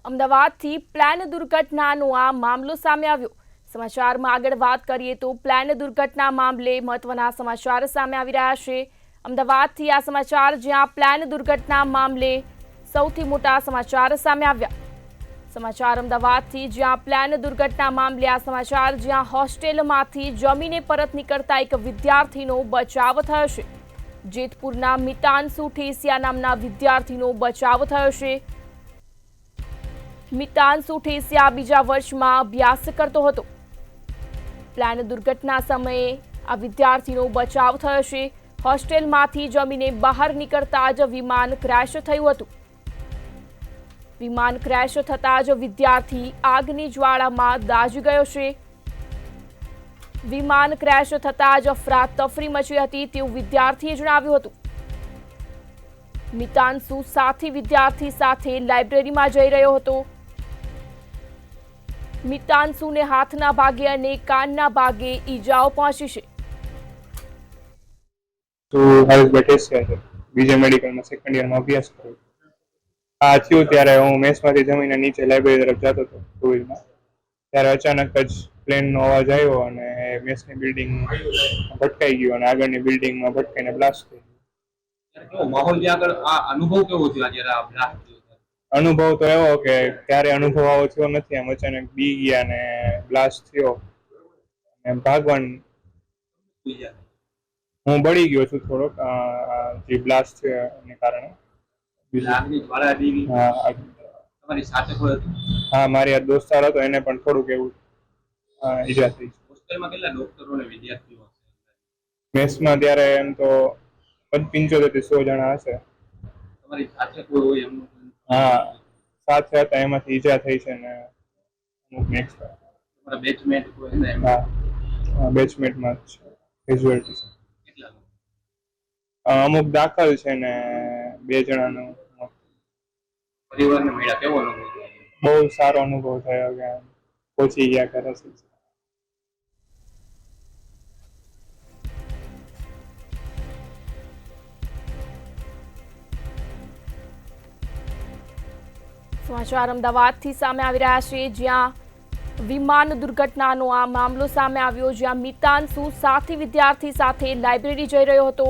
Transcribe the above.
અમદાવાદથી પ્લેન દુર્ઘટનાનો આ મામલો સામે આવ્યો। સમાચારમાં આગળ વાત કરીએ તો પ્લેન દુર્ઘટના મામલે મહત્વના સમાચાર સામે આવી રહ્યા છે। અમદાવાદથી આ સમાચાર, જ્યાં પ્લેન દુર્ઘટના મામલે સૌથી મોટા સમાચાર સામે આવ્યા। સમાચાર અમદાવાદથી, જ્યાં પ્લેન દુર્ઘટના મામલે આ સમાચાર, જ્યાં હોસ્ટેલમાંથી જમીને પરત નીકળતા એક વિદ્યાર્થીનો બચાવ થયો છે। જેતપુરના મિતાંશુ ઠેસિયા નામના વિદ્યાર્થીનો બચાવ થયો છે। મિતાંશુ ઠેસિયા બીજા વર્ષમાં અભ્યાસ કરતો હતો। પ્લેન દુર્ઘટના સમયે આ વિદ્યાર્થીનો બચાવ થયો છે। હોસ્ટેલમાંથી જમીને બહાર નીકળતા જ વિમાન ક્રેશ થયું હતું। વિમાન ક્રેશ થતાં જ વિદ્યાર્થી આગની જ્વાળામાં દાઝી ગયો છે। વિમાન ક્રેશ થતાં જ અફરાતફરી મચી હતી તેવું વિદ્યાર્થીએ જણાવ્યું હતું। મિતાંશુ સાથી વિદ્યાર્થી સાથે લાઇબ્રેરીમાં જઈ રહ્યો હતો। મિતાંશુને હાથના ભાગે અને કાનના ભાગે ઈજાઓ પહોંચી છે। તો હરેશ બટેસિયા છે, બીજે મેડિકલમાં સેકન્ડ યરમાં અભ્યાસ કરું છું। આ થયું ત્યારે હું મેસમાંથી જમીને નીચે લાઇબ્રેરી તરફ જતો હતો ટુ વ્હીલમાં, ત્યારે અચાનક જ પ્લેનનો અવાજ આવ્યો અને મેસની બિલ્ડિંગ ભટકાઈ ગયો અને આગળની બિલ્ડિંગમાં ભટકાઈને બ્લાસ્ટ થઈ ગયો। માહોલ જે આગળ આ અનુભવ કેવો થયો જ્યારે આ બ્લાસ્ટ થયો? અનુભવ તો એવો કે ત્યારે અનુભવ આવો થયો નથી, આમ અચાનક બી ગયા ને બ્લાસ્ટ થયો અને ભાગવાનું હું બળી ગયો છું થોડોક, જે બ્લાસ્ટ થયો એને કારણે। આગની જ્વાળા દેવી તમારી સાથે કોઈ હતું? હા, મારી આ દોસ્તાર હતો, એને પણ થોડુંક એવું ઈજા થઈ છે। હોસ્ટેલમાં કેટલા ડોક્ટરો અને વિદ્યાર્થીઓ હશે? મેસમાં ત્યારે એમ તો 75 થી 100 જણા હશે। તમારી સાથે કોઈ હોય એમનું? હા, સાથે હતા, એમાંથી ઈજા થઈ છે ને અમુક નેક્સ્ટ તમારા બેચમેટ કોઈ હતા એમ? હા, બેચમેટમાં જ છે, કેઝ્યુઅલ્ટી છે। કેટલા લોકો? અમુક દાખલ છે ને 2 જણાનું મોત। પરિવારને મળ્યા કેવો અનુભવ થયો? બહુ સારો અનુભવ થયો કે પહોંચી ગયા ઘરે છે। સમાચાર અમદાવાદથી સામે આવી રહ્યા છે, જ્યાં વિમાન દુર્ઘટનાનો આ મામલો સામે આવ્યો, જ્યાં મિતાંશુ સાથી વિદ્યાર્થી સાથે લાઇબ્રેરી જઈ રહ્યો હતો।